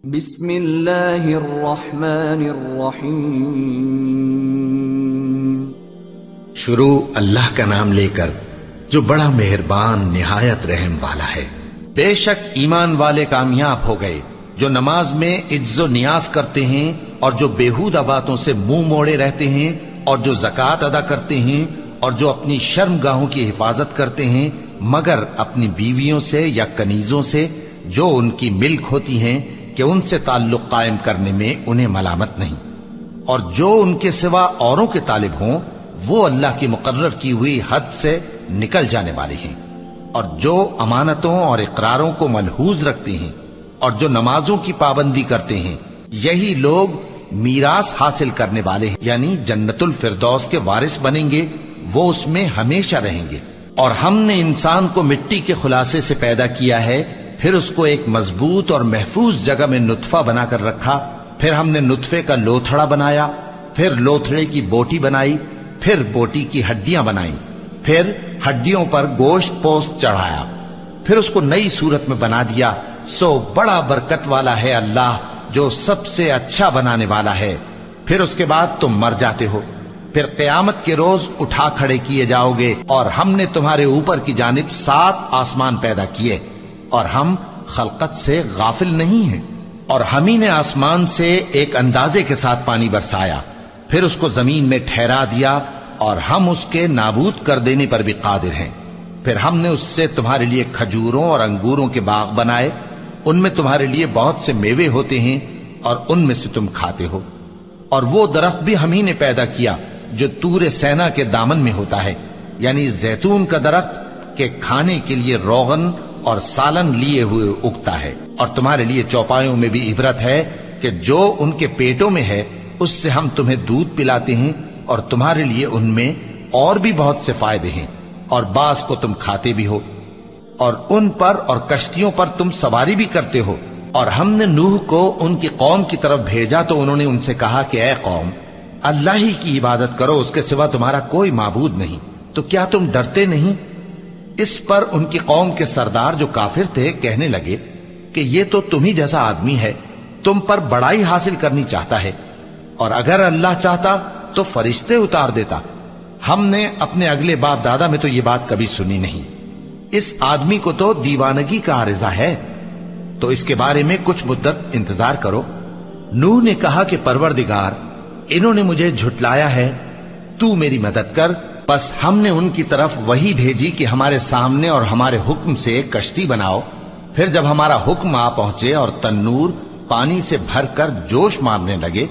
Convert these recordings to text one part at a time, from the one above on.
بسم اللہ الرحمن الرحیم۔ شروع اللہ کا نام لے کر جو بڑا مہربان نہایت رحم والا ہے۔ بے شک ایمان والے کامیاب ہو گئے جو نماز میں عجز و نیاز کرتے ہیں اور جو بیہودہ باتوں سے منہ موڑے رہتے ہیں اور جو زکوٰۃ ادا کرتے ہیں اور جو اپنی شرمگاہوں کی حفاظت کرتے ہیں مگر اپنی بیویوں سے یا کنیزوں سے جو ان کی ملک ہوتی ہیں کہ ان سے تعلق قائم کرنے میں انہیں ملامت نہیں، اور جو ان کے سوا اوروں کے طالب ہوں وہ اللہ کی مقرر کی ہوئی حد سے نکل جانے والے ہیں، اور جو امانتوں اور اقراروں کو ملحوظ رکھتے ہیں اور جو نمازوں کی پابندی کرتے ہیں یہی لوگ میراث حاصل کرنے والے ہیں، یعنی جنت الفردوس کے وارث بنیں گے، وہ اس میں ہمیشہ رہیں گے۔ اور ہم نے انسان کو مٹی کے خلاصے سے پیدا کیا ہے، پھر اس کو ایک مضبوط اور محفوظ جگہ میں نطفہ بنا کر رکھا، پھر ہم نے نطفے کا لوتھڑا بنایا، پھر لوتھڑے کی بوٹی بنائی، پھر بوٹی کی ہڈیاں بنائیں، پھر ہڈیوں پر گوشت پوست چڑھایا، پھر اس کو نئی صورت میں بنا دیا۔ سو بڑا برکت والا ہے اللہ جو سب سے اچھا بنانے والا ہے۔ پھر اس کے بعد تم مر جاتے ہو، پھر قیامت کے روز اٹھا کھڑے کیے جاؤ گے، اور ہم نے تمہارے اوپر کی جانب 7 آسمان پیدا کیے اور ہم خلقت سے غافل نہیں ہیں، اور ہم ہی نے آسمان سے ایک اندازے کے ساتھ پانی برسایا، پھر اس کو زمین میں ٹھہرا دیا، اور ہم اس کے نابود کر دینے پر بھی قادر ہیں۔ پھر ہم نے اس سے تمہارے لیے کھجوروں اور انگوروں کے باغ بنائے، ان میں تمہارے لیے بہت سے میوے ہوتے ہیں اور ان میں سے تم کھاتے ہو۔ اور وہ درخت بھی ہم ہی نے پیدا کیا جو طور سینا کے دامن میں ہوتا ہے، یعنی زیتون کا درخت کہ کھانے کے لیے روغن اور سالن لیے ہوئے اگتا ہے، اور تمہارے لیے چوپایوں میں بھی عبرت ہے کہ جو ان کے پیٹوں میں ہے اس سے ہم تمہیں دودھ پلاتے ہیں، اور تمہارے لیے ان میں اور بھی بہت سے فائدے ہیں، اور بعض کو تم کھاتے بھی ہو، اور ان پر اور کشتیوں پر تم سواری بھی کرتے ہو۔ اور ہم نے نوح کو ان کی قوم کی طرف بھیجا تو انہوں نے ان سے کہا کہ اے قوم، اللہ ہی کی عبادت کرو، اس کے سوا تمہارا کوئی معبود نہیں، تو کیا تم ڈرتے نہیں؟ اس پر ان کی قوم کے سردار جو کافر تھے کہنے لگے کہ یہ تو تم ہی جیسا آدمی ہے، تم پر بڑائی حاصل کرنی چاہتا ہے، اور اگر اللہ چاہتا تو فرشتے اتار دیتا۔ ہم نے اپنے اگلے باپ دادا میں تو یہ بات کبھی سنی نہیں، اس آدمی کو تو دیوانگی کا عارضہ ہے، تو اس کے بارے میں کچھ مدت انتظار کرو۔ نوح نے کہا کہ پروردگار، انہوں نے مجھے جھٹلایا ہے، تو میری مدد کر۔ بس ہم نے ان کی طرف وہی بھیجی کہ ہمارے سامنے اور ہمارے حکم سے ایک کشتی بناؤ، پھر جب ہمارا حکم آ پہنچے اور تنور پانی سے بھر کر جوش مارنے لگے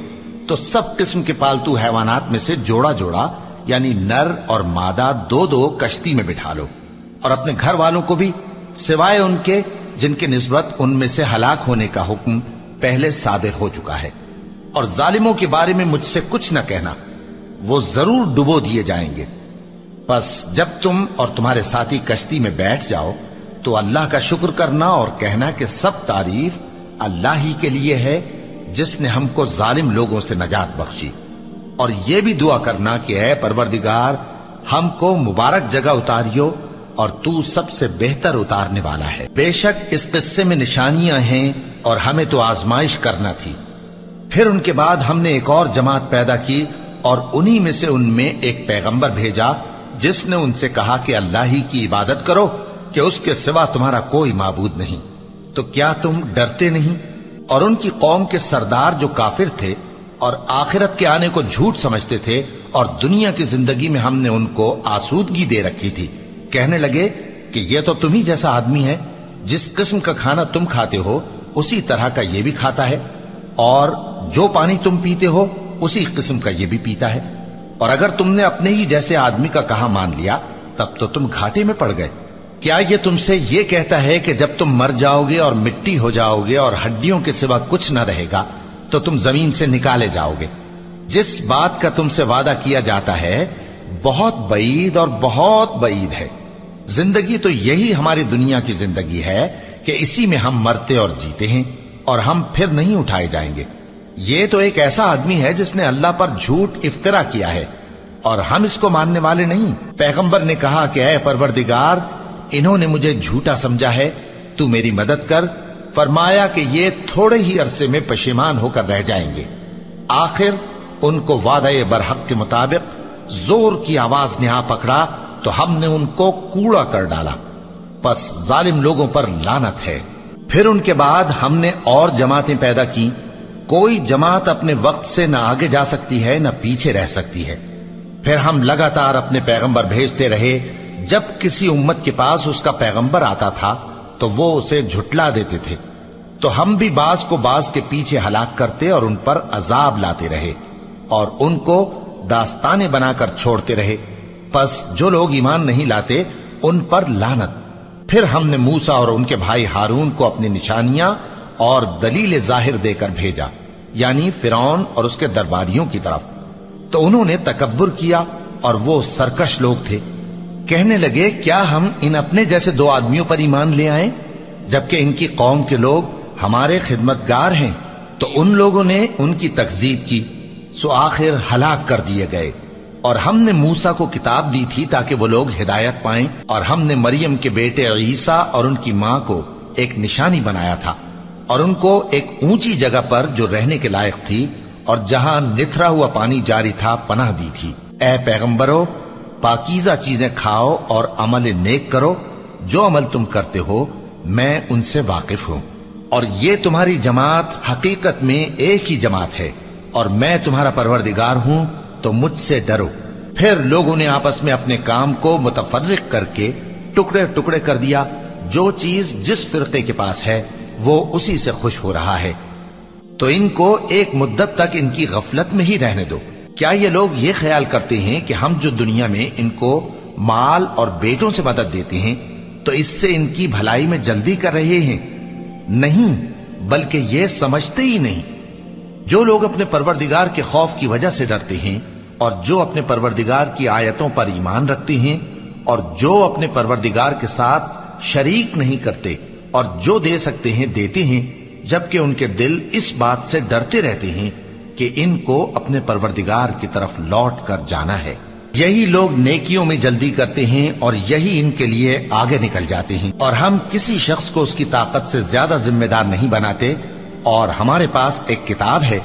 تو سب قسم کے پالتو حیوانات میں سے جوڑا جوڑا یعنی نر اور مادہ 2 کشتی میں بٹھا لو، اور اپنے گھر والوں کو بھی سوائے ان کے جن کے نسبت ان میں سے ہلاک ہونے کا حکم پہلے صادر ہو چکا ہے۔ اور ظالموں کے بارے میں مجھ سے کچھ نہ کہنا، وہ ضرور ڈبو دیے جائیں گے۔ بس جب تم اور تمہارے ساتھی کشتی میں بیٹھ جاؤ تو اللہ کا شکر کرنا اور کہنا کہ سب تعریف اللہ ہی کے لیے ہے جس نے ہم کو ظالم لوگوں سے نجات بخشی، اور یہ بھی دعا کرنا کہ اے پروردگار ہم کو مبارک جگہ اتاریو اور تو سب سے بہتر اتارنے والا ہے۔ بے شک اس قصے میں نشانیاں ہیں اور ہمیں تو آزمائش کرنا تھی۔ پھر ان کے بعد ہم نے ایک اور جماعت پیدا کی اور انہی میں سے ان میں ایک پیغمبر بھیجا جس نے ان سے کہا کہ اللہ ہی کی عبادت کرو کہ اس کے سوا تمہارا کوئی معبود نہیں، تو کیا تم ڈرتے نہیں؟ اور ان کی قوم کے سردار جو کافر تھے اور آخرت کے آنے کو جھوٹ سمجھتے تھے اور دنیا کی زندگی میں ہم نے ان کو آسودگی دے رکھی تھی، کہنے لگے کہ یہ تو تم ہی جیسا آدمی ہے، جس قسم کا کھانا تم کھاتے ہو اسی طرح کا یہ بھی کھاتا ہے، اور جو پانی تم پیتے ہو اسی قسم کا یہ بھی پیتا ہے، اور اگر تم نے اپنے ہی جیسے آدمی کا کہا مان لیا تب تو تم گھاٹے میں پڑ گئے۔ کیا یہ تم سے یہ کہتا ہے کہ جب تم مر جاؤ گے اور مٹی ہو جاؤ گے اور ہڈیوں کے سوا کچھ نہ رہے گا تو تم زمین سے نکالے جاؤ گے؟ جس بات کا تم سے وعدہ کیا جاتا ہے بہت بعید اور بہت بعید ہے۔ زندگی تو یہی ہماری دنیا کی زندگی ہے کہ اسی میں ہم مرتے اور جیتے ہیں، اور ہم پھر نہیں اٹھائے جائیں گے۔ یہ تو ایک ایسا آدمی ہے جس نے اللہ پر جھوٹ افطرا کیا ہے، اور ہم اس کو ماننے والے نہیں۔ پیغمبر نے کہا کہ اے پروردگار، انہوں نے مجھے جھوٹا سمجھا ہے، تو میری مدد کر، फरमाया कि ये थोड़े ही अरसे में पशेमान होकर रह जाएंगे। आखिर उनको वादे बरहक के मुताबिक जोर की आवाज ने आ पकड़ा तो हमने उनको कूड़ा कर डाला। बस जालिम लोगों पर लानत है। फिर उनके बाद हमने और जमातें पैदा की। कोई जमात अपने वक्त से न आगे जा सकती है न पीछे रह सकती है। फिर हम लगातार अपने पैगंबर भेजते रहे। जब किसी उम्मत के पास उसका पैगंबर आता था तो वो उसे झुटला देते थे, तो हम भी बाज को बाज के पीछे हलाक करते और उन पर अजाब लाते रहे और उनको दास्ताने बनाकर छोड़ते रहे। बस जो लोग ईमान नहीं लाते उन पर लानत। फिर हमने मूसा और उनके भाई हारून को अपनी निशानियां और दलील जाहिर देकर भेजा, यानी फिरौन और उसके दरबारियों की तरफ। तो उन्होंने तकब्बुर किया और वो सरकश लोग थे। कहने लगे, क्या हम इन अपने जैसे दो आदमियों पर ईमान ले आए जबकि इनकी कौम के लोग हमारे खिदमतगार हैं। तो उन लोगों ने उनकी तकजीब की, सो आखिर हलाक कर दिए गए। और हमने मूसा को किताब दी थी ताकि वो लोग हिदायत पाएं, और हमने मरियम के बेटे ईसा और उनकी मां को एक निशानी बनाया था और उनको एक ऊंची जगह पर जो रहने के लायक थी और जहां निथरा हुआ पानी जारी था पनाह दी थी। ए पैगंबरों, पाकीज़ा चीजें खाओ और अमल नेक करो। जो अमल तुम करते हो मैं उनसे वाकिफ हूं। और ये तुम्हारी जमात हकीकत में एक ही जमात है और मैं तुम्हारा परवरदिगार हूं, तो मुझसे डरो। फिर लोगों ने आपस में अपने काम को मुतफर्रिक करके टुकड़े टुकड़े कर दिया। जो चीज जिस फिरके के पास है वो उसी से खुश हो रहा है। तो इनको एक मुद्दत तक इनकी गफलत में ही रहने दो। क्या ये लोग ये ख्याल करते हैं कि हम जो दुनिया में इनको माल और बेटों से मदद देते हैं तो इससे इनकी भलाई में जल्दी कर रहे हैं? नहीं, बल्कि ये समझते ही नहीं। जो लोग अपने परवरदिगार के खौफ की वजह से डरते हैं और जो अपने परवरदिगार की आयतों पर ईमान रखते हैं और जो अपने परवरदिगार के साथ शरीक नहीं करते और जो दे सकते हैं देते हैं, जबकि उनके दिल इस बात से डरते रहते हैं कि इनको अपने परवरदिगार की तरफ लौट कर जाना है। यही लोग नेकियों में जल्दी करते हैं और यही इनके लिए आगे निकल जाते हैं। और हम किसी शख्स को उसकी ताकत से ज्यादा जिम्मेदार नहीं बनाते। और हमारे पास एक किताब है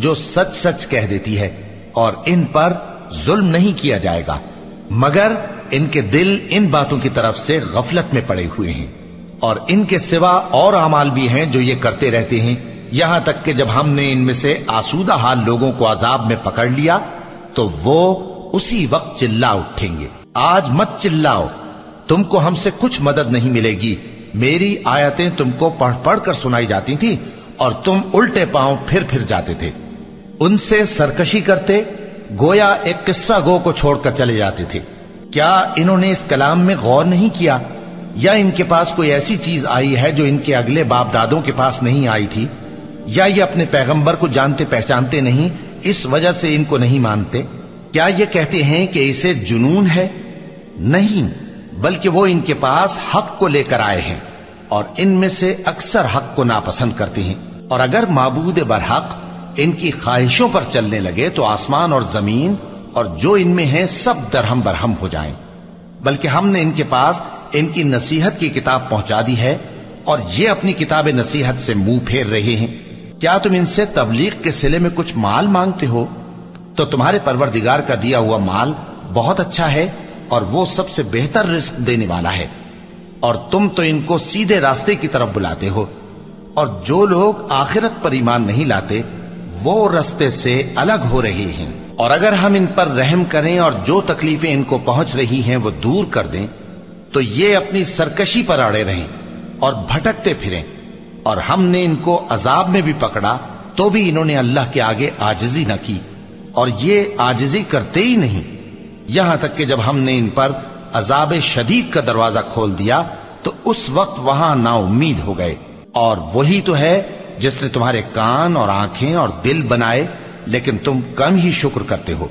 जो सच सच कह देती है और इन पर जुल्म नहीं किया जाएगा, मगर इनके दिल इन बातों की तरफ से गफलत में पड़े हुए हैं। और इनके सिवा और अमाल भी हैं जो ये करते रहते हैं, यहां तक कि जब हमने इनमें से आसूदा हाल लोगों को अजाब में पकड़ लिया तो वो उसी वक्त चिल्ला उठेंगे, आज मत चिल्लाओ, तुमको हमसे कुछ मदद नहीं मिलेगी। मेरी आयतें तुमको पढ़ पढ़ कर सुनाई जाती थी और तुम उल्टे पांव फिर जाते थे। उनसे सरकशी करते, गोया एक किस्सा गो को छोड़कर चले जाते थे। क्या इन्होंने इस कलाम में गौर नहीं किया, या इनके पास कोई ऐसी चीज आई है जो इनके अगले बाप दादों के पास नहीं आई थी, या ये अपने पैगंबर को जानते पहचानते नहीं, इस वजह से इनको नहीं मानते? क्या ये कहते हैं कि इसे जुनून है? नहीं, बल्कि वो इनके पास हक को लेकर आए हैं और इनमें से अक्सर हक को नापसंद करते हैं। और अगर माबूद बरहक इनकी ख्वाहिशों पर चलने लगे तो आसमान और जमीन और जो इनमें है सब दरहम बरहम हो जाएं। बल्कि हमने इनके पास इनकी नसीहत की किताब पहुंचा दी है और ये अपनी किताब नसीहत से मुंह फेर रहे हैं। क्या तुम इनसे तबलीग के सिले में कुछ माल मांगते हो? तो तुम्हारे परवरदिगार का दिया हुआ माल बहुत अच्छा है और वो सबसे बेहतर रिस्क देने वाला है। और तुम तो इनको सीधे रास्ते की तरफ बुलाते हो। और जो लोग आखिरत पर ईमान नहीं लाते वो रास्ते से अलग हो रहे हैं। और अगर हम इन पर रहम करें और जो तकलीफें इनको पहुंच रही हैं वो दूर कर दें तो ये अपनी सरकशी पर अड़े रहें और भटकते फिरें। और हमने इनको अजाब में भी पकड़ा तो भी इन्होंने अल्लाह के आगे आजिजी न की और ये आजिजी करते ही नहीं, यहां तक कि जब हमने इन पर अजाब शदीद का दरवाजा खोल दिया तो उस वक्त वहां नाउम्मीद हो गए। और वही तो है जिसने तुम्हारे कान और आंखें और दिल बनाए, लेकिन तुम कम ही शुक्र करते हो।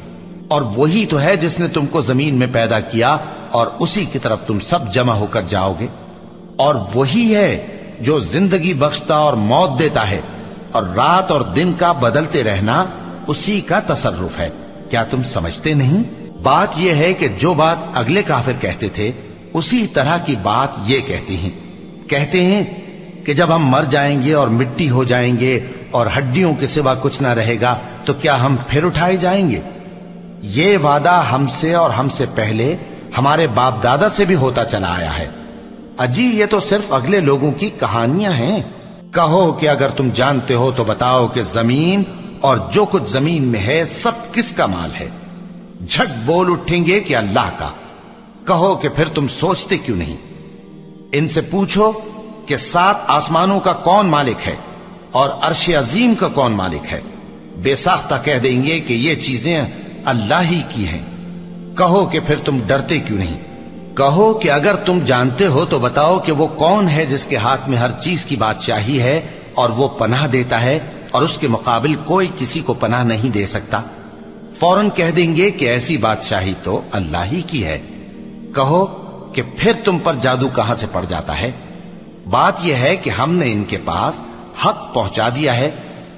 और वही तो है जिसने तुमको जमीन में पैदा किया और उसी की तरफ तुम सब जमा होकर जाओगे। और वही है जो जिंदगी बख्शता और मौत देता है और रात और दिन का बदलते रहना उसी का तसर्रुफ है। क्या तुम समझते नहीं? बात यह है कि जो बात अगले काफिर कहते थे उसी तरह की बात ये कहते हैं کہ جب ہم مر جائیں گے اور مٹی ہو جائیں گے اور ہڈیوں کے سوا کچھ نہ رہے گا تو کیا ہم پھر اٹھائے جائیں گے؟ یہ وعدہ ہم سے اور ہم سے پہلے ہمارے باپ دادا سے بھی ہوتا چلا آیا ہے۔ اجی یہ تو صرف اگلے لوگوں کی کہانیاں ہیں۔ کہو کہ اگر تم جانتے ہو تو بتاؤ کہ زمین اور جو کچھ زمین میں ہے سب کس کا مال ہے؟ جھٹ بول اٹھیں گے کہ اللہ کا۔ کہو کہ پھر تم سوچتے کیوں نہیں؟ ان سے پوچھو کہ 7 آسمانوں کا کون مالک ہے اور عرش عظیم کا کون مالک ہے؟ بے ساختہ کہہ دیں گے کہ یہ چیزیں اللہ ہی کی ہیں۔ کہو کہ پھر تم ڈرتے کیوں نہیں؟ کہو کہ اگر تم جانتے ہو تو بتاؤ کہ وہ کون ہے جس کے ہاتھ میں ہر چیز کی بادشاہی ہے اور وہ پناہ دیتا ہے اور اس کے مقابل کوئی کسی کو پناہ نہیں دے سکتا؟ فوراً کہہ دیں گے کہ ایسی بادشاہی تو اللہ ہی کی ہے۔ کہو کہ پھر تم پر جادو کہاں سے پڑ جاتا ہے؟ بات یہ ہے کہ ہم نے ان کے پاس حق پہنچا دیا ہے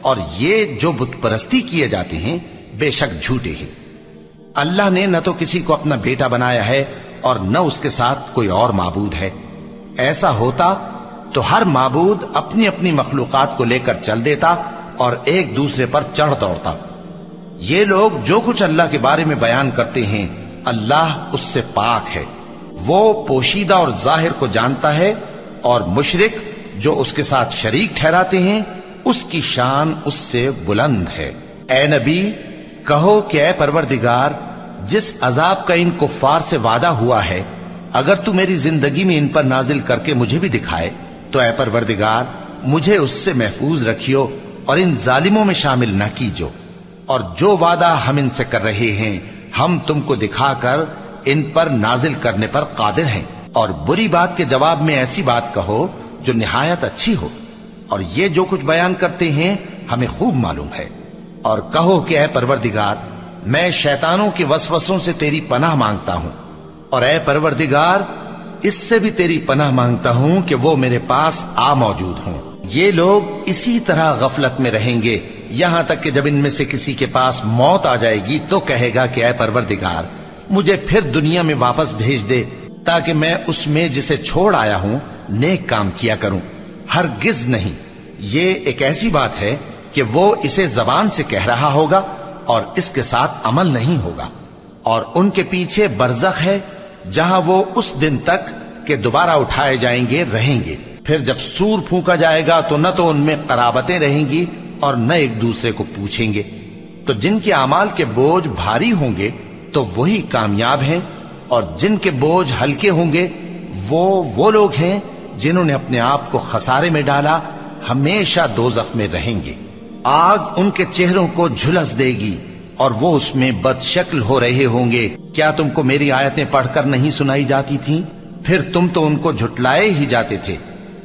اور یہ جو بت پرستی کیے جاتے ہیں بے شک جھوٹے ہیں۔ اللہ نے نہ تو کسی کو اپنا بیٹا بنایا ہے اور نہ اس کے ساتھ کوئی اور معبود ہے۔ ایسا ہوتا تو ہر معبود اپنی اپنی مخلوقات کو لے کر چل دیتا اور ایک دوسرے پر چڑھ دوڑتا۔ یہ لوگ جو کچھ اللہ کے بارے میں بیان کرتے ہیں اللہ اس سے پاک ہے، وہ پوشیدہ اور ظاہر کو جانتا ہے، اور مشرک جو اس کے ساتھ شریک ٹھہراتے ہیں اس کی شان اس سے بلند ہے۔ اے نبی کہو کہ اے پروردگار جس عذاب کا ان کفار سے وعدہ ہوا ہے اگر تو میری زندگی میں ان پر نازل کر کے مجھے بھی دکھائے تو اے پروردگار مجھے اس سے محفوظ رکھیو اور ان ظالموں میں شامل نہ کیجو، اور جو وعدہ ہم ان سے کر رہے ہیں ہم تم کو دکھا کر ان پر نازل کرنے پر قادر ہیں۔ اور بری بات کے جواب میں ایسی بات کہو جو نہایت اچھی ہو، اور یہ جو کچھ بیان کرتے ہیں ہمیں خوب معلوم ہے۔ اور کہو کہ اے پروردگار میں شیطانوں کے وسوسوں سے تیری پناہ مانگتا ہوں، اور اے پروردگار اس سے بھی تیری پناہ مانگتا ہوں کہ وہ میرے پاس آ موجود ہوں۔ یہ لوگ اسی طرح غفلت میں رہیں گے یہاں تک کہ جب ان میں سے کسی کے پاس موت آ جائے گی تو کہے گا کہ اے پروردگار مجھے پھر دنیا میں واپس بھیج دے تاکہ میں اس میں جسے چھوڑ آیا ہوں نیک کام کیا کروں۔ ہرگز نہیں، یہ ایک ایسی بات ہے کہ وہ اسے زبان سے کہہ رہا ہوگا اور اس کے ساتھ عمل نہیں ہوگا۔ اور ان کے پیچھے برزخ ہے جہاں وہ اس دن تک کہ دوبارہ اٹھائے جائیں گے رہیں گے۔ پھر جب سور پھونکا جائے گا تو نہ تو ان میں قرابتیں رہیں گی اور نہ ایک دوسرے کو پوچھیں گے۔ تو جن کے اعمال کے بوجھ بھاری ہوں گے تو وہی کامیاب ہیں، اور جن کے بوجھ ہلکے ہوں گے وہ لوگ ہیں جنہوں نے اپنے آپ کو خسارے میں ڈالا، ہمیشہ دوزخ میں رہیں گے۔ آگ ان کے چہروں کو جھلس دے گی اور وہ اس میں بد شکل ہو رہے ہوں گے۔ کیا تم کو میری آیتیں پڑھ کر نہیں سنائی جاتی تھیں؟ پھر تم تو ان کو جھٹلائے ہی جاتے تھے۔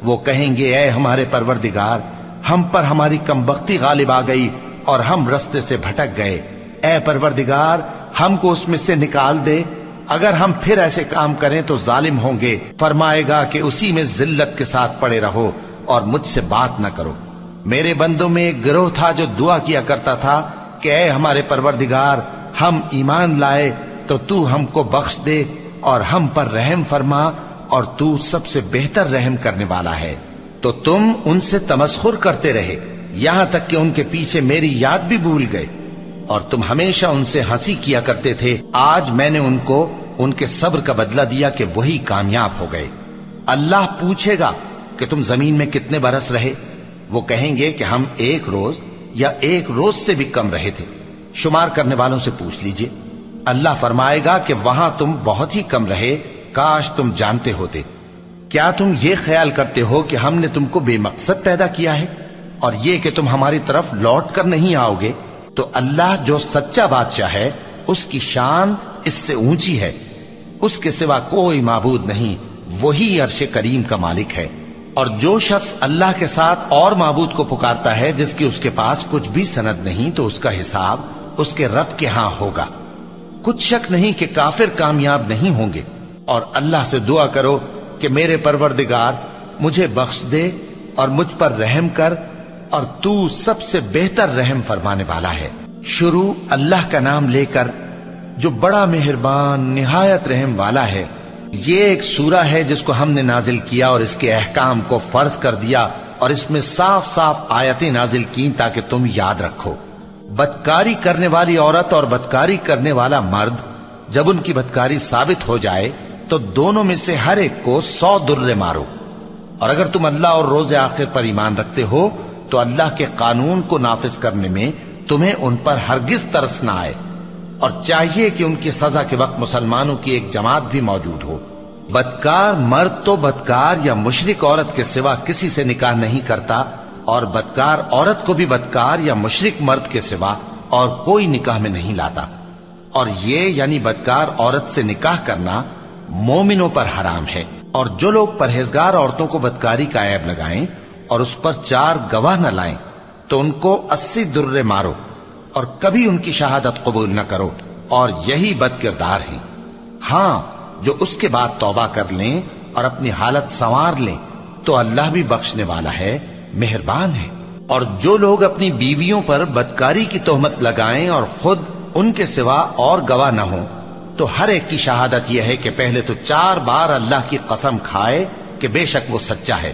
وہ کہیں گے اے ہمارے پروردگار ہم پر ہماری کمبختی غالب آ گئی اور ہم رستے سے بھٹک گئے۔ اے پروردگار ہم کو اس میں سے نکال دے، اگر ہم پھر ایسے کام کریں تو ظالم ہوں گے۔ فرمائے گا کہ اسی میں ذلت کے ساتھ پڑے رہو اور مجھ سے بات نہ کرو۔ میرے بندوں میں ایک گروہ تھا جو دعا کیا کرتا تھا کہ اے ہمارے پروردگار ہم ایمان لائے تو تو ہم کو بخش دے اور ہم پر رحم فرما، اور تو سب سے بہتر رحم کرنے والا ہے۔ تو تم ان سے تمسخر کرتے رہے یہاں تک کہ ان کے پیچھے میری یاد بھی بھول گئے، اور تم ہمیشہ ان سے ہنسی کیا کرتے تھے۔ آج میں نے ان کو ان کے صبر کا بدلہ دیا کہ وہی کامیاب ہو گئے۔ اللہ پوچھے گا کہ تم زمین میں کتنے برس رہے؟ وہ کہیں گے کہ ہم 1 روز یا 1 روز سے بھی کم رہے تھے۔ شمار کرنے والوں سے پوچھ لیجئے۔ اللہ فرمائے گا کہ وہاں تم بہت ہی کم رہے، کاش تم جانتے ہوتے۔ کیا تم یہ خیال کرتے ہو کہ ہم نے تم کو بے مقصد پیدا کیا ہے اور یہ کہ تم ہماری طرف لوٹ کر نہیں آؤ گے؟ تو اللہ جو سچا بادشاہ ہے اس کی شان اس سے اونچی ہے، اس کے سوا کوئی معبود نہیں، وہی عرش کریم کا مالک ہے۔ اور جو شخص اللہ کے ساتھ اور معبود کو پکارتا ہے جس کی اس کے پاس کچھ بھی سند نہیں تو اس کا حساب اس کے رب کے ہاں ہوگا۔ کچھ شک نہیں کہ کافر کامیاب نہیں ہوں گے۔ اور اللہ سے دعا کرو کہ میرے پروردگار مجھے بخش دے اور مجھ پر رحم کر، اور تو سب سے بہتر رحم فرمانے والا ہے۔ شروع اللہ کا نام لے کر جو بڑا مہربان نہایت رحم والا ہے۔ یہ ایک سورہ ہے جس کو ہم نے نازل کیا اور اس کے احکام کو فرض کر دیا اور اس میں صاف صاف آیتیں نازل کی تاکہ تم یاد رکھو۔ بدکاری کرنے والی عورت اور بدکاری کرنے والا مرد جب ان کی بدکاری ثابت ہو جائے تو دونوں میں سے ہر ایک کو 100 درے مارو، اور اگر تم اللہ اور روز آخر پر ایمان رکھتے ہو تو اللہ کے قانون کو نافذ کرنے میں تمہیں ان پر ہرگز ترس نہ آئے، اور چاہیے کہ ان کی سزا کے وقت مسلمانوں کی ایک جماعت بھی موجود ہو۔ بدکار مرد تو بدکار یا مشرک عورت کے سوا کسی سے نکاح نہیں کرتا، اور بدکار عورت کو بھی بدکار یا مشرک مرد کے سوا اور کوئی نکاح میں نہیں لاتا، اور یہ یعنی بدکار عورت سے نکاح کرنا مومنوں پر حرام ہے۔ اور جو لوگ پرہیزگار عورتوں کو بدکاری کا عیب لگائیں اور اس پر 4 گواہ نہ لائیں تو ان کو 80 درے مارو، اور کبھی ان کی شہادت قبول نہ کرو، اور یہی بد کردار ہیں۔ ہاں، جو اس کے بعد توبہ کر لیں اور اپنی حالت سنوار لیں تو اللہ بھی بخشنے والا ہے، مہربان ہے۔ اور جو لوگ اپنی بیویوں پر بدکاری کی تہمت لگائیں اور خود ان کے سوا اور گواہ نہ ہوں تو ہر ایک کی شہادت یہ ہے کہ پہلے تو 4 بار اللہ کی قسم کھائے کہ بے شک وہ سچا ہے،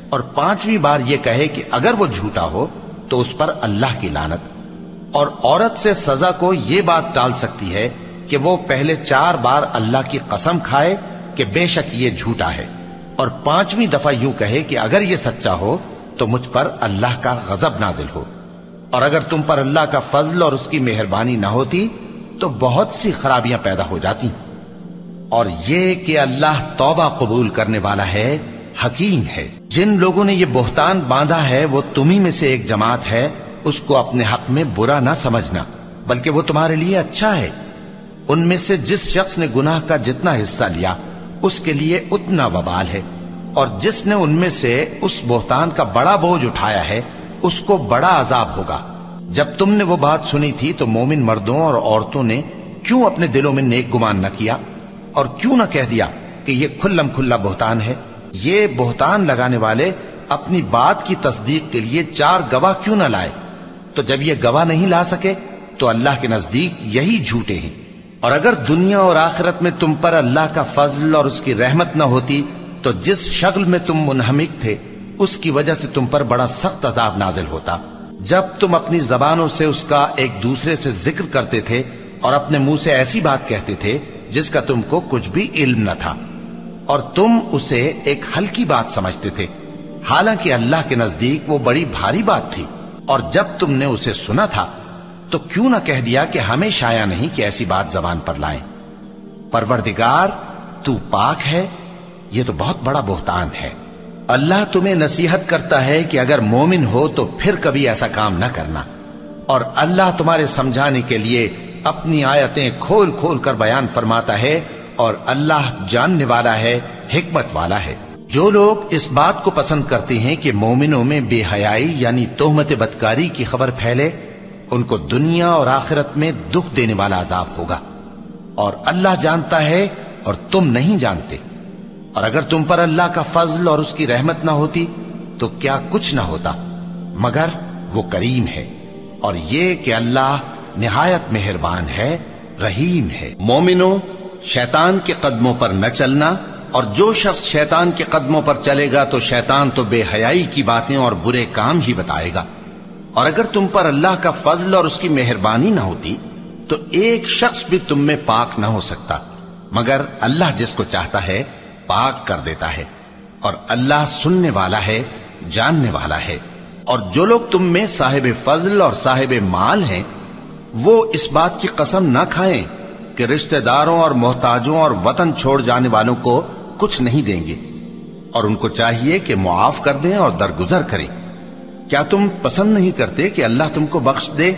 اور 5ویں بار یہ کہے کہ اگر وہ جھوٹا ہو تو اس پر اللہ کی لعنت۔ اور عورت سے سزا کو یہ بات ٹال سکتی ہے کہ وہ پہلے 4 بار اللہ کی قسم کھائے کہ بے شک یہ جھوٹا ہے، اور 5ویں دفعہ یوں کہے کہ اگر یہ سچا ہو تو مجھ پر اللہ کا غضب نازل ہو۔ اور اگر تم پر اللہ کا فضل اور اس کی مہربانی نہ ہوتی تو بہت سی خرابیاں پیدا ہو جاتی۔ اور یہ کہ اللہ توبہ قبول کرنے والا ہے، حکیم ہے۔ جن لوگوں نے یہ بہتان باندھا ہے وہ تمہیں میں سے ایک جماعت ہے، اس کو اپنے حق میں برا نہ سمجھنا، بلکہ وہ تمہارے لیے اچھا ہے۔ ان میں سے جس شخص نے گناہ کا جتنا حصہ لیا اس کے لیے اتنا وبال ہے، اور جس نے ان میں سے اس بہتان کا بڑا بوجھ اٹھایا ہے اس کو بڑا عذاب ہوگا۔ جب تم نے وہ بات سنی تھی تو مومن مردوں اور عورتوں نے کیوں اپنے دلوں میں نیک گمان نہ کیا، اور کیوں نہ کہہ دیا کہ یہ کھلم کھلا بہتان ہے؟ یہ بہتان لگانے والے اپنی بات کی تصدیق کے لیے 4 گواہ کیوں نہ لائے؟ تو جب یہ گواہ نہیں لا سکے تو اللہ کے نزدیک یہی جھوٹے ہیں۔ اور اگر دنیا اور آخرت میں تم پر اللہ کا فضل اور اس کی رحمت نہ ہوتی تو جس شغل میں تم منہمک تھے اس کی وجہ سے تم پر بڑا سخت عذاب نازل ہوتا، جب تم اپنی زبانوں سے اس کا ایک دوسرے سے ذکر کرتے تھے اور اپنے منہ سے ایسی بات کہتے تھے جس کا تم کو کچھ بھی علم نہ تھا، اور تم اسے ایک ہلکی بات سمجھتے تھے، حالانکہ اللہ کے نزدیک وہ بڑی بھاری بات تھی۔ اور جب تم نے اسے سنا تھا تو کیوں نہ کہہ دیا کہ ہمیں شایع نہیں کہ ایسی بات زبان پر لائیں؟ پروردگار تو پاک ہے، یہ تو بہت بڑا بہتان ہے۔ اللہ تمہیں نصیحت کرتا ہے کہ اگر مومن ہو تو پھر کبھی ایسا کام نہ کرنا، اور اللہ تمہارے سمجھانے کے لیے اپنی آیتیں کھول کھول کر بیان فرماتا ہے، اور اللہ جاننے والا ہے، حکمت والا ہے۔ جو لوگ اس بات کو پسند کرتے ہیں کہ مومنوں میں بے حیائی یعنی تہمت بدکاری کی خبر پھیلے، ان کو دنیا اور آخرت میں دکھ دینے والا عذاب ہوگا، اور اللہ جانتا ہے اور تم نہیں جانتے۔ اور اگر تم پر اللہ کا فضل اور اس کی رحمت نہ ہوتی تو کیا کچھ نہ ہوتا، مگر وہ کریم ہے، اور یہ کہ اللہ نہایت مہربان ہے، رحیم ہے۔ مومنوں، شیطان کے قدموں پر نہ چلنا، اور جو شخص شیطان کے قدموں پر چلے گا تو شیطان تو بے حیائی کی باتیں اور برے کام ہی بتائے گا۔ اور اگر تم پر اللہ کا فضل اور اس کی مہربانی نہ ہوتی تو ایک شخص بھی تم میں پاک نہ ہو سکتا، مگر اللہ جس کو چاہتا ہے پاک کر دیتا ہے، اور اللہ سننے والا ہے، جاننے والا ہے۔ اور جو لوگ تم میں صاحب فضل اور صاحب مال ہیں وہ اس بات کی قسم نہ کھائیں کہ رشتہ داروں اور محتاجوں اور وطن چھوڑ جانے والوں کو کچھ نہیں دیں گے، اور ان کو چاہیے کہ معاف کر دیں اور درگزر کریں۔ کیا تم پسند نہیں کرتے کہ اللہ تم کو بخش دے؟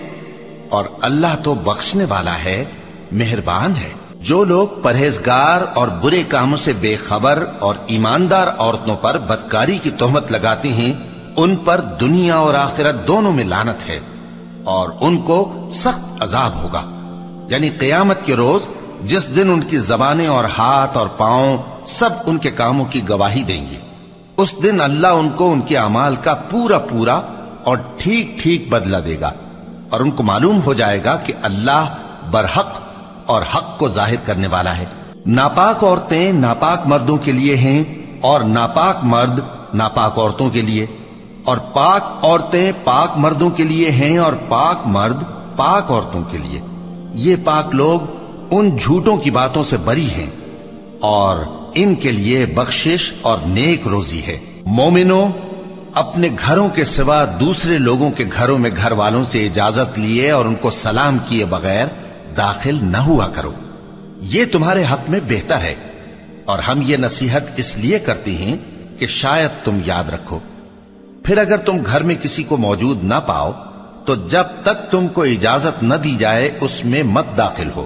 اور اللہ تو بخشنے والا ہے، مہربان ہے۔ جو لوگ پرہیزگار اور برے کاموں سے بے خبر اور ایماندار عورتوں پر بدکاری کی تہمت لگاتے ہیں ان پر دنیا اور آخرت دونوں میں لعنت ہے، اور ان کو سخت عذاب ہوگا، یعنی قیامت کے روز جس دن ان کی زبانیں اور ہاتھ اور پاؤں سب ان کے کاموں کی گواہی دیں گے۔ اس دن اللہ ان کو ان کے اعمال کا پورا پورا اور ٹھیک ٹھیک بدلہ دے گا، اور ان کو معلوم ہو جائے گا کہ اللہ برحق اور حق کو ظاہر کرنے والا ہے۔ नापाक औरतें नापाक मर्दों के लिए हैं और नापाक मर्द नापाक औरतों के लिए, और पाक औरतें पाक मर्दों के लिए हैं और पाक मर्द पाक औरतों के लिए। ये पाक लोग उन झूठों की बातों से बरी हैं और इनके लिए बख्शिश और नेक रोजी है। मोमिनो, अपने घरों के सिवा दूसरे लोगों के घरों में घर वालों से इजाजत लिए और उनको सलाम किए बगैर दाखिल न हुआ करो, ये तुम्हारे हक में बेहतर है। और हम ये नसीहत इसलिए करते हैं कि शायद तुम याद रखो। फिर अगर तुम घर में किसी को मौजूद न पाओ तो जब तक तुमको इजाजत न दी जाए उसमें मत दाखिल हो,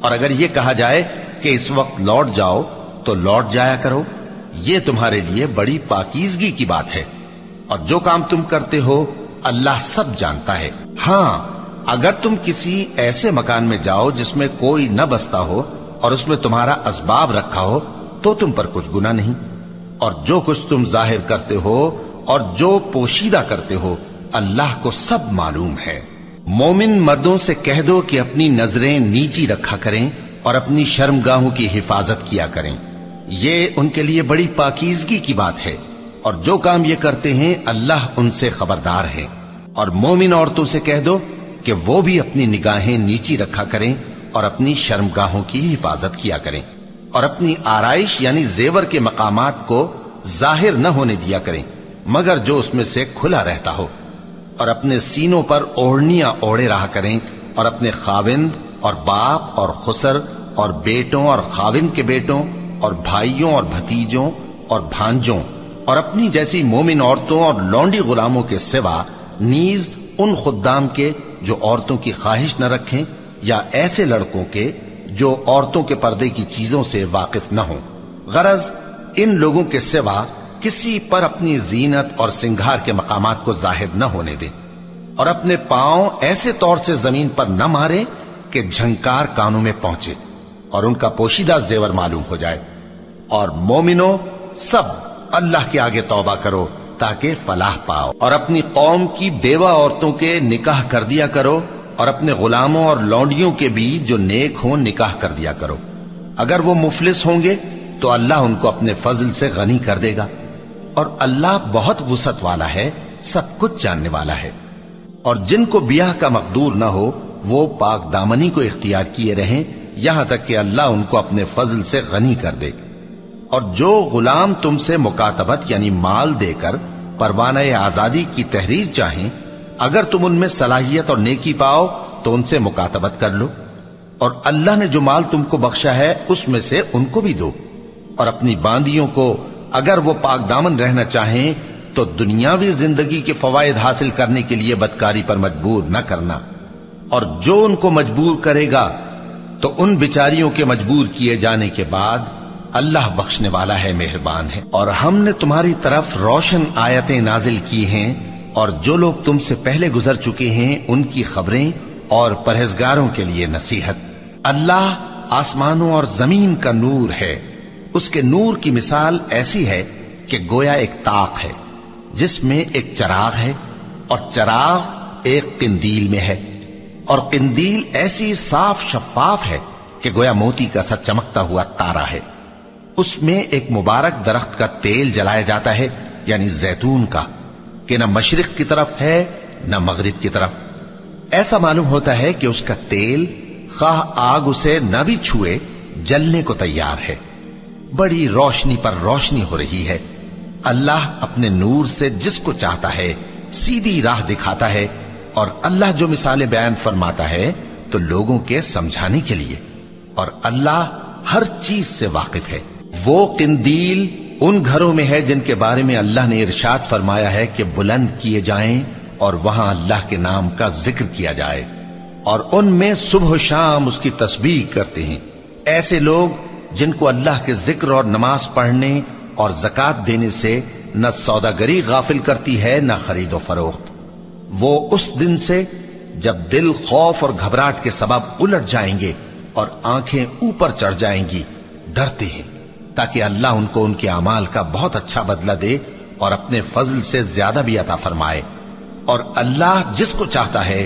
और अगर यह कहा जाए कि इस वक्त लौट जाओ तो लौट जाया करो, ये तुम्हारे लिए बड़ी पाकीज़गी की बात है। और जो काम तुम करते हो अल्लाह सब जानता है। हां, अगर तुम किसी ऐसे मकान में जाओ जिसमें कोई न बसता हो और उसमें तुम्हारा असबाब रखा हो तो तुम पर कुछ गुनाह नहीं, और जो कुछ तुम जाहिर करते हो और जो पोशीदा करते हो अल्लाह को सब मालूम है। मोमिन मर्दों से कह दो कि अपनी नजरें नीची रखा करें और अपनी शर्मगाहों की हिफाजत किया करें, ये उनके लिए बड़ी पाकीज़गी की बात है, और जो काम ये करते हैं अल्लाह उनसे खबरदार है। और मोमिन औरतों से कह दो कि वो भी अपनी निगाहें नीची रखा करें और अपनी शर्मगाहों की हिफाजत किया करें, और अपनी आराइश यानी जेवर के मकामात को जाहिर न होने दिया करें मगर जो उसमें से खुला रहता हो, और अपने सीनों पर ओढ़नियां ओढ़े रहा करें, और अपने खाविंद और बाप और खुसर और बेटों और खाविंद के बेटों और भाइयों और भतीजों और भांजों और अपनी जैसी मोमिन औरतों और लौंडी गुलामों के सिवा नीज उन खुद्दाम के जो औरतों की ख्वाहिश न रखें, या ऐसे लड़कों के जो औरतों के पर्दे की चीजों से वाकिफ न हों। गरज इन लोगों के सिवा किसी पर अपनी जीनत और सिंगार के मकामात को जाहिर न होने दें, और अपने पांव ऐसे तौर से जमीन पर न मारे कि झंकार कानों में पहुंचे और उनका पोशीदा जेवर मालूम हो जाए। और मोमिनो, सब अल्लाह के आगे तौबा करो ताकि फलाह पाओ, और अपनी कौम की बेवा औरतों के निकाह कर दिया करो, और अपने गुलामों और लौंडियों के भी जो नेक हों निकाह कर दिया करो। अगर वो मुफलिस होंगे तो अल्लाह उनको अपने फजल से गनी कर देगा, और अल्लाह बहुत वुसत वाला है, सब कुछ जानने वाला है। और जिनको ब्याह का मकदूर न हो वो पाक दामनी को इख्तियार किए रहें यहां तक कि अल्लाह उनको अपने फजल से गनी कर दे। और जो गुलाम तुमसे मुकातबत यानी माल देकर परवाना आजादी की तहरीर चाहें, अगर तुम उनमें सलाहियत और नेकी पाओ तो उनसे मुकातबत कर लो, और अल्लाह ने जो माल तुमको बख्शा है उसमें से उनको भी दो। और अपनी बांदियों को अगर वो पाक दामन रहना चाहें तो दुनियावी जिंदगी के फवायद हासिल करने के लिए बदकारी पर मजबूर न करना, और जो उनको मजबूर करेगा तो उन बिचारियों के मजबूर किए जाने के बाद अल्लाह बख्शने वाला है, मेहरबान है। और हमने तुम्हारी तरफ रोशन आयतें नाजिल की हैं, और जो लोग तुमसे पहले गुजर चुके हैं उनकी खबरें और परहेजगारों के लिए नसीहत। अल्लाह आसमानों और जमीन का नूर है। उसके नूर की मिसाल ऐसी है कि गोया एक ताक है जिसमें एक चराग है, और चराग एक किंदील में है, और किंदील ऐसी साफ शफाफ है कि गोया मोती का सा चमकता हुआ तारा है। उसमें एक मुबारक दरख्त का तेल जलाया जाता है यानी जैतून का, कि न मशरिक की तरफ है न मगरिब की तरफ। ऐसा मालूम होता है कि उसका तेल खाह आग उसे न भी छुए जलने को तैयार है। बड़ी रोशनी पर रोशनी हो रही है। अल्लाह अपने नूर से जिसको चाहता है सीधी राह दिखाता है, और अल्लाह जो मिसालें बयान फरमाता है तो लोगों के समझाने के लिए, और अल्लाह हर चीज से वाकिफ है। वो किंदील उन घरों में है जिनके बारे में अल्लाह ने इरशाद फरमाया है कि बुलंद किए जाएं और वहां अल्लाह के नाम का जिक्र किया जाए, और उनमें सुबह शाम उसकी तस्बीह करते हैं। ऐसे लोग जिनको अल्लाह के जिक्र और नमाज पढ़ने और ज़कात देने से न सौदागरी गाफिल करती है न खरीदो फरोख्त। वो उस दिन से जब दिल खौफ और घबराहट के सबब उलट जाएंगे और आंखें ऊपर चढ़ जाएंगी डरते हैं, ताकि अल्लाह उनको उनके अमाल का बहुत अच्छा बदला दे और अपने फजल से ज्यादा भी अता फरमाए। और अल्लाह जिसको चाहता है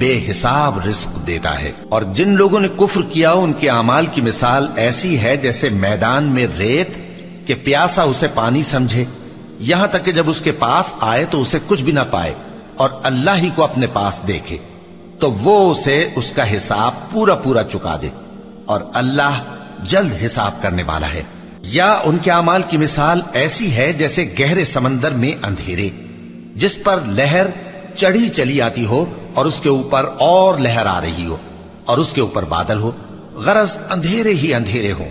बेहिसाब रिस्क देता है। और जिन लोगों ने कुफ्र किया उनके अमाल की मिसाल ऐसी है जैसे मैदान में रेत कि प्यासा उसे पानी समझे, यहां तक कि जब उसके पास आए तो उसे कुछ भी ना पाए और अल्लाह ही को अपने पास देखे तो वो उसे उसका हिसाब पूरा पूरा चुका दे, और अल्लाह जल्द हिसाब करने वाला है। या उनके अमाल की मिसाल ऐसी है जैसे गहरे समंदर में अंधेरे जिस पर लहर चढ़ी चली आती हो और उसके ऊपर और लहर आ रही हो और उसके ऊपर बादल हो, गरज अंधेरे ही अंधेरे हो,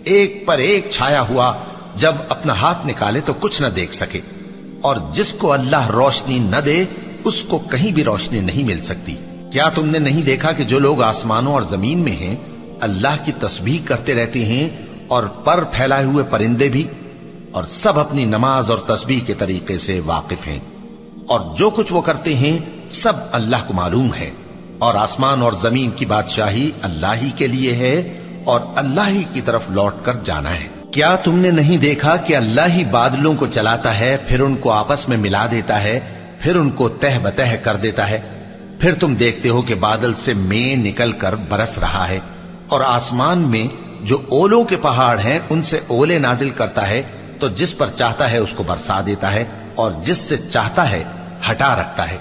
एक पर एक छाया हुआ, जब अपना हाथ निकाले तो कुछ न देख सके। और जिसको अल्लाह रोशनी न दे उसको कहीं भी रोशनी नहीं मिल सकती। क्या तुमने नहीं देखा कि जो लोग आसमानों और जमीन में हैं अल्लाह की तस्बीह करते रहते हैं और पर फैलाए हुए परिंदे भी, और सब अपनी नमाज और तस्बीह के तरीके से वाकिफ हैं, और जो कुछ वो करते हैं सब अल्लाह को मालूम है। और आसमान और जमीन की बादशाही अल्लाह ही के लिए है और अल्लाह ही की तरफ लौट कर जाना है। क्या तुमने नहीं देखा कि अल्लाह ही बादलों को चलाता है, फिर उनको आपस में मिला देता है, फिर उनको तह बतह कर देता है, फिर तुम देखते हो कि बादल से मेंह निकल कर बरस रहा है, और आसमान में जो ओलों के पहाड़ हैं उनसे ओले नाजिल करता है, तो जिस पर चाहता है उसको बरसा देता है और जिससे चाहता है हटा रखता है।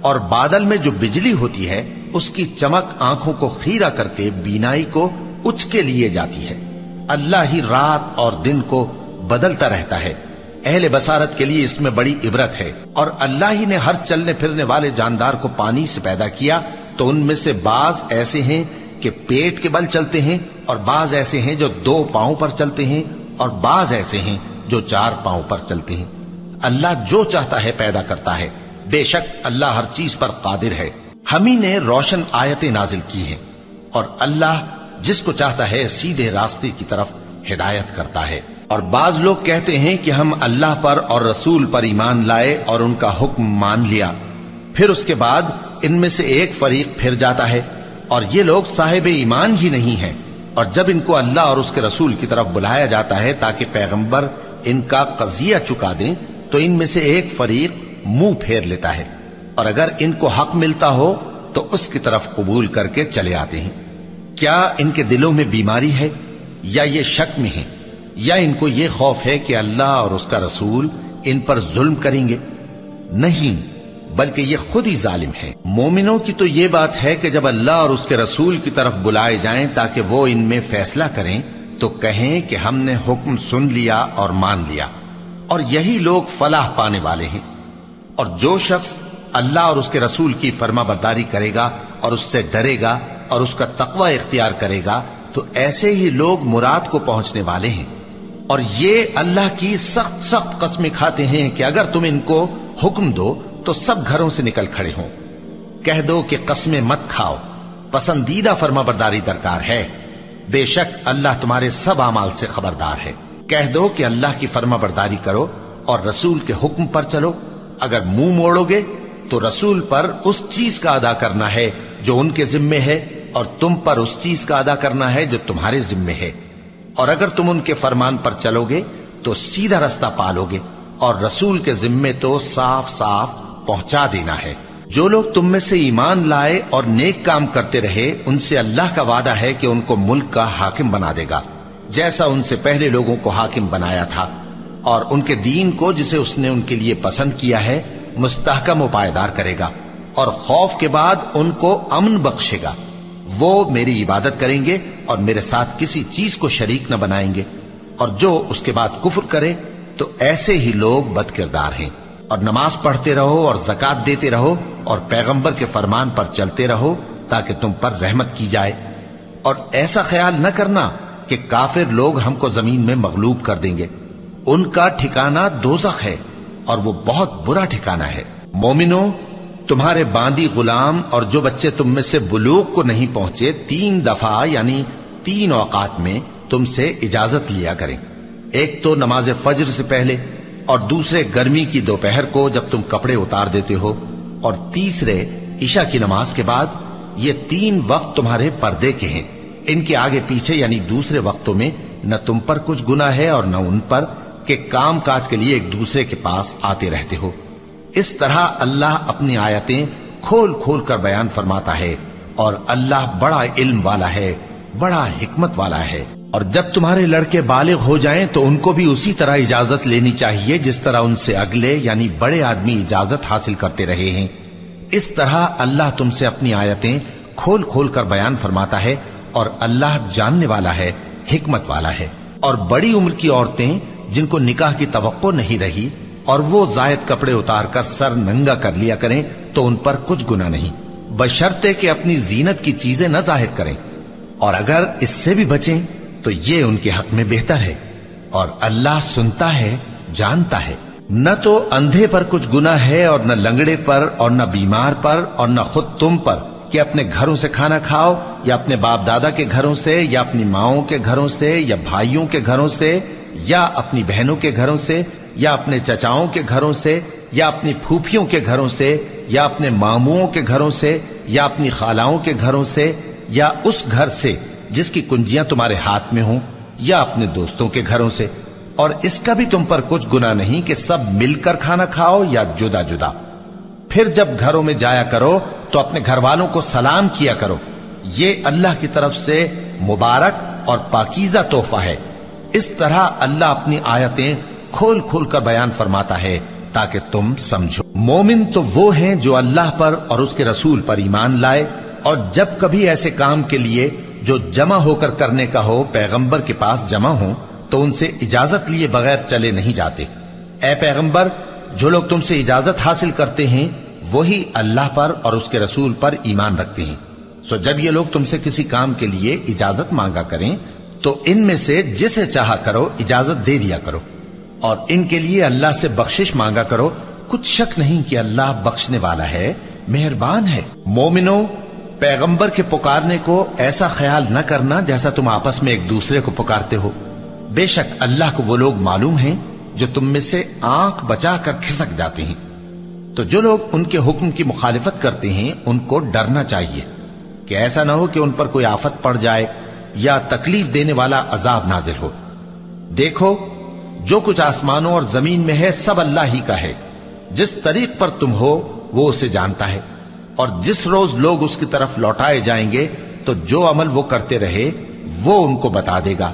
और बादल में जो बिजली होती है उसकी चमक आंखों को खीरा करके बीनाई को उचके लिए जाती है। अल्लाह ही रात और दिन को बदलता रहता है। अहले बसारत के लिए इसमें बड़ी इबरत है। और अल्लाह ही ने हर चलने फिरने वाले जानदार को पानी से पैदा किया, तो उनमें से बाज ऐसे हैं कि पेट के बल चलते हैं, और बाज ऐसे हैं जो 2 पांव पर चलते हैं, और बाज ऐसे हैं जो 4 पांव पर चलते हैं। अल्लाह जो चाहता है पैदा करता है। बेशक अल्लाह हर चीज पर कादिर है। हम ही ने रोशन आयतें नाजिल की हैं, और अल्लाह जिसको चाहता है सीधे रास्ते की तरफ हिदायत करता है। और बाज लोग कहते हैं कि हम अल्लाह पर और रसूल पर ईमान लाए और उनका हुक्म मान लिया, फिर उसके बाद इनमें से एक फरीक फिर जाता है और ये लोग साहिब ईमान ही नहीं हैं। और जब इनको अल्लाह और उसके रसूल की तरफ बुलाया जाता है ताकि पैगंबर इनका कजिया चुका दें, तो इनमें से एक फरीक मुंह फेर लेता है, और अगर इनको हक मिलता हो तो उसकी तरफ कबूल करके चले आते हैं। क्या इनके दिलों में बीमारी है, या ये शक में है, या इनको ये खौफ है कि अल्लाह और उसका रसूल इन पर जुल्म करेंगे? नहीं, बल्कि ये खुद ही जालिम है। मोमिनों की तो ये बात है कि जब अल्लाह और उसके रसूल की तरफ बुलाए जाएं ताकि वो इनमें फैसला करें, तो कहें कि हमने हुक्म सुन लिया और मान लिया, और यही लोग फलाह पाने वाले हैं। और जो शख्स अल्लाह और उसके रसूल की फर्माबरदारी करेगा और उससे डरेगा और उसका तकवा इख्तियार करेगा, तो ऐसे ही लोग मुराद को पहुंचने वाले हैं। और ये अल्लाह की सख्त सख्त कस्में खाते हैं कि अगर तुम इनको हुक्म दो तो सब घरों से निकल खड़े हों। कह दो कि कस्में मत खाओ, पसंदीदा फर्माबरदारी दरकार है। बेशक अल्लाह तुम्हारे सब अमाल से खबरदार है। कह दो कि अल्लाह की फर्माबरदारी करो और रसूल के हुक्म पर चलो। अगर मुंह मोड़ोगे तो रसूल पर उस चीज का अदा करना है जो उनके जिम्मे है, और तुम पर उस चीज का अदा करना है जो तुम्हारे जिम्मे है। और अगर तुम उनके फरमान पर चलोगे तो सीधा रास्ता पालोगे, और रसूल के जिम्मे तो साफ साफ पहुंचा देना है। जो लोग तुम में से ईमान लाए और नेक काम करते रहे, उनसे अल्लाह का वादा है कि उनको मुल्क का हाकिम बना देगा, जैसा उनसे पहले लोगों को हाकिम बनाया था, और उनके दीन को जिसे उसने उनके लिए पसंद किया है मुस्तहकम व पायदार करेगा, और खौफ के बाद उनको अमन बख्शेगा। वो मेरी इबादत करेंगे और मेरे साथ किसी चीज को शरीक न बनाएंगे, और जो उसके बाद कुफ्र करे तो ऐसे ही लोग बदकिरदार हैं। और नमाज पढ़ते रहो और ज़कात देते रहो और पैगंबर के फरमान पर चलते रहो ताकि तुम पर रहमत की जाए। और ऐसा ख्याल न करना कि काफिर लोग हमको जमीन में मगलूब कर देंगे। उनका ठिकाना दोज़ख है और वो बहुत बुरा ठिकाना है। मोमिनो, तुम्हारे बांदी गुलाम और जो बच्चे तुम में से बुलूग को नहीं पहुंचे 3 दफा यानी 3 औकात में तुमसे इजाजत लिया करें। एक तो नमाज फज्र से पहले, और दूसरे गर्मी की दोपहर को जब तुम कपड़े उतार देते हो, और तीसरे ईशा की नमाज के बाद। ये 3 वक्त तुम्हारे पर्दे के हैं। इनके आगे पीछे यानी दूसरे वक्तों में न तुम पर कुछ गुनाह है और न उन पर, कि काम काज के लिए एक दूसरे के पास आते रहते हो। इस तरह अल्लाह अपनी आयतें खोल खोल कर बयान फरमाता है, और अल्लाह बड़ा इल्म वाला है, बड़ा हिकमत वाला है। और जब तुम्हारे लड़के बालिग हो जाएं तो उनको भी उसी तरह इजाजत लेनी चाहिए जिस तरह उनसे अगले यानी बड़े आदमी इजाजत हासिल करते रहे हैं। इस तरह अल्लाह तुमसे अपनी आयतें खोल खोल कर बयान फरमाता है, और अल्लाह जानने वाला है, हिकमत वाला है। और बड़ी उम्र की औरतें जिनको निकाह की तवक्को नहीं रही और वो जायद कपड़े उतारकर सर नंगा कर लिया करें तो उन पर कुछ गुनाह नहीं, बशर्ते कि अपनी जीनत की चीजें न जाहिर करें, और अगर इससे भी बचें तो ये उनके हक में बेहतर है। और अल्लाह सुनता है, जानता है। न तो अंधे पर कुछ गुनाह है, और न लंगड़े पर, और न बीमार पर, और न खुद तुम पर कि अपने घरों से खाना खाओ, या अपने बाप दादा के घरों से, या अपनी माओं के घरों से, या भाइयों के घरों से, या अपनी बहनों के घरों से, या अपने चचाओं के घरों से, या अपनी फूफियों के घरों से, या अपने मामुओं के घरों से, या अपनी खालाओं के घरों से, या उस घर से जिसकी कुंजियां तुम्हारे हाथ में हों, या अपने दोस्तों के घरों से। और इसका भी तुम पर कुछ गुनाह नहीं कि सब मिलकर खाना खाओ या जुदा जुदा। फिर जब घरों में जाया करो तो अपने घर वालों को सलाम किया करो, ये अल्लाह की तरफ से मुबारक और पाकीज़ा तोहफा है। इस तरह अल्लाह अपनी आयतें खोल खोल कर बयान फरमाता है ताकि तुम समझो। मोमिन तो वो हैं जो अल्लाह पर और उसके रसूल पर ईमान लाए, और जब कभी ऐसे काम के लिए जो जमा होकर करने का हो पैगंबर के पास जमा हो तो उनसे इजाजत लिए बगैर चले नहीं जाते। ऐ पैगंबर, जो लोग तुमसे इजाजत हासिल करते हैं वही अल्लाह पर और उसके रसूल पर ईमान रखते हैं। सो जब ये लोग तुमसे किसी काम के लिए इजाजत मांगा करें तो इनमें से जिसे चाहा करो इजाजत दे दिया करो, और इनके लिए अल्लाह से बख्शिश मांगा करो। कुछ शक नहीं कि अल्लाह बख्शने वाला है, मेहरबान है। मोमिनो, पैगंबर के पुकारने को ऐसा ख्याल न करना जैसा तुम आपस में एक दूसरे को पुकारते हो। बेशक अल्लाह को वो लोग मालूम हैं जो तुम में से आंख बचाकर खिसक जाते हैं। तो जो लोग उनके हुक्म की मुखालिफत करते हैं उनको डरना चाहिए कि ऐसा ना हो कि उन पर कोई आफत पड़ जाए या तकलीफ देने वाला अजाब नाजिल हो। देखो, जो कुछ आसमानों और जमीन में है सब अल्लाह ही का है। जिस तरीक पर तुम हो वो उसे जानता है, और जिस रोज लोग उसकी तरफ लौटाए जाएंगे तो जो अमल वो करते रहे वो उनको बता देगा,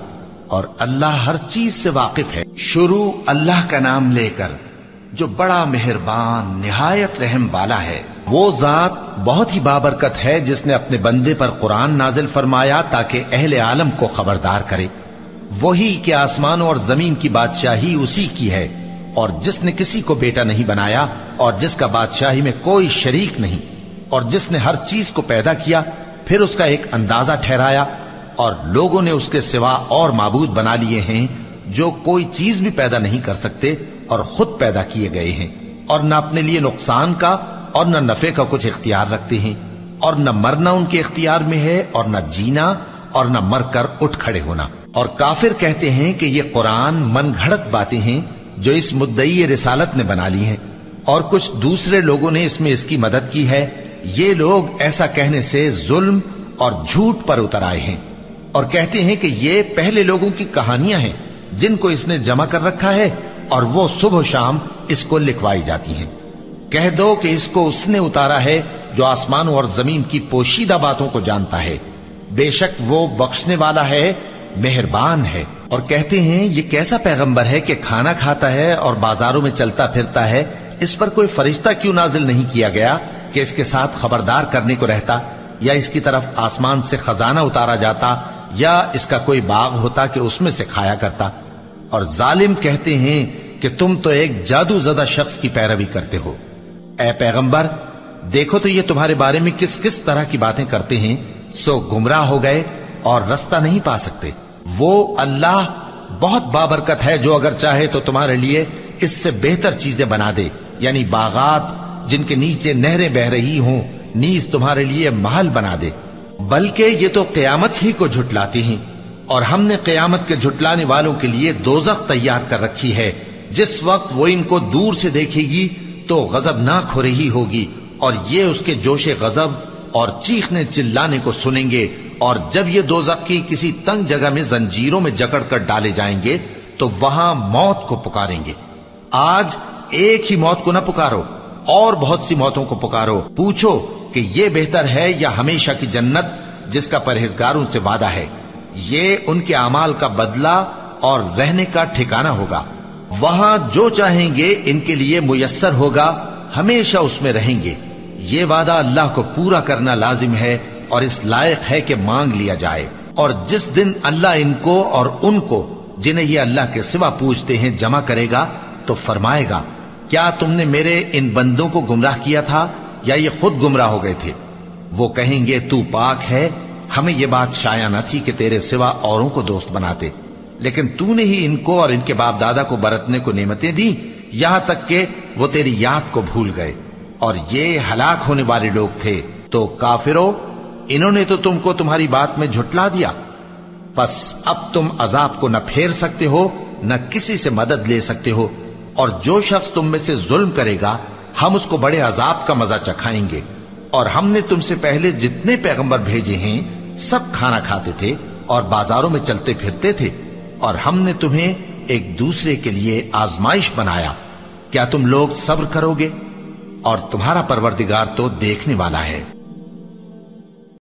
और अल्लाह हर चीज से वाकिफ है। शुरू अल्लाह का नाम लेकर जो बड़ा मेहरबान निहायत रहम वाला है। वो जात बहुत ही बाबरकत है जिसने अपने बंदे पर कुरान नाजिल फरमाया ताकि अहले आलम को खबरदार करे। वही कि आसमानों और जमीन की बादशाही उसी की है, और जिसने किसी को बेटा नहीं बनाया, और जिसका बादशाही में कोई शरीक नहीं, और जिसने हर चीज को पैदा किया फिर उसका एक अंदाजा ठहराया, और लोगों ने उसके सिवा और माबूद बना लिए हैं जो कोई चीज भी पैदा नहीं कर सकते और खुद पैदा किए गए हैं, और न अपने लिए नुकसान का और न नफे का कुछ इख्तियार रखते हैं, और न मरना उनके इख्तियार में है और न जीना और न मरकर उठ खड़े होना। और काफिर कहते हैं कि ये कुरान मन घड़त बातें हैं जो इस मुद्दई रिसालत ने बना ली हैं, और कुछ दूसरे लोगों ने इसमें इसकी मदद की है। ये लोग ऐसा कहने से जुल्म और झूठ पर उतर आए हैं, और कहते हैं कि ये पहले लोगों की कहानियां हैं जिनको इसने जमा कर रखा है, और वो सुबह शाम इसको लिखवाई जाती हैं। कह दो कि इसको उसने उतारा है जो आसमानों और जमीन की पोशीदा बातों को जानता है। बेशक वो बख्शने वाला है, मेहरबान है। और कहते हैं ये कैसा पैगंबर है कि खाना खाता है और बाजारों में चलता फिरता है, इस पर कोई फरिश्ता क्यों नाजिल नहीं किया गया कि इसके साथ खबरदार करने को रहता, या इसकी तरफ आसमान से खजाना उतारा जाता, या इसका कोई बाग होता कि उसमें से खाया करता। और जालिम कहते हैं कि तुम तो एक जादू ज़दा शख्स की पैरवी करते हो। ऐ पैगंबर, देखो तो ये तुम्हारे बारे में किस किस तरह की बातें करते हैं, सो गुमराह हो गए और रास्ता नहीं पा सकते। वो अल्लाह बहुत बाबरकत है जो अगर चाहे तो तुम्हारे लिए इससे बेहतर चीजें बना दे, यानी बागात जिनके नीचे नहरें बह रही हों, नीज तुम्हारे लिए महल बना दे। बल्कि ये तो क़यामत ही को झुटलाती हैं, और हमने क़यामत के झुटलाने वालों के लिए दोज़ख तैयार कर रखी है। जिस वक्त वो इनको दूर से देखेगी तो गजबनाक हो रही होगी, और ये उसके जोशे गजब और चीखने चिल्लाने को सुनेंगे। और जब ये दोज़ख की किसी तंग जगह में जंजीरों में जकड़ कर डाले जाएंगे तो वहां मौत को पुकारेंगे। आज एक ही मौत को न पुकारो, اور بہت سی موتوں کو پکارو، پوچھو کہ یہ بہتر ہے یا ہمیشہ کی جنت جس کا پرہیزگاروں سے وعدہ ہے، یہ ان کے اعمال کا بدلہ اور رہنے کا ٹھکانہ ہوگا، وہاں جو چاہیں گے ان کے لیے میسر ہوگا، ہمیشہ اس میں رہیں گے۔ یہ وعدہ اللہ کو پورا کرنا لازم ہے اور اس لائق ہے کہ مانگ لیا جائے۔ اور جس دن اللہ ان کو اور ان کو جنہیں یہ اللہ کے سوا پوچھتے ہیں جمع کرے گا تو فرمائے گا، کیا تم نے میرے ان بندوں کو گمراہ کیا تھا یا یہ خود گمراہ ہو گئے تھے؟ وہ کہیں گے تو پاک ہے، ہمیں یہ بات شایع نہ تھی کہ تیرے سوا اوروں کو دوست بناتے، لیکن تو نے ہی ان کو اور ان کے باپ دادا کو برتنے کو نعمتیں دی، یہاں تک کہ وہ تیری یاد کو بھول گئے، اور یہ ہلاک ہونے والے لوگ تھے۔ تو کافرو، انہوں نے تو تم کو تمہاری بات میں جھٹلا دیا، پس اب تم عذاب کو نہ پھیر سکتے ہو نہ کسی سے مدد لے سکتے ہو، اور جو شخص تم میں سے ظلم کرے گا ہم اس کو بڑے عذاب کا مزہ چکھائیں گے۔ اور ہم نے تم سے پہلے جتنے پیغمبر بھیجے ہیں سب کھانا کھاتے تھے اور بازاروں میں چلتے پھرتے تھے، اور ہم نے تمہیں ایک دوسرے کے لیے آزمائش بنایا، کیا تم لوگ صبر کرو گے؟ اور تمہارا پروردگار تو دیکھنے والا ہے۔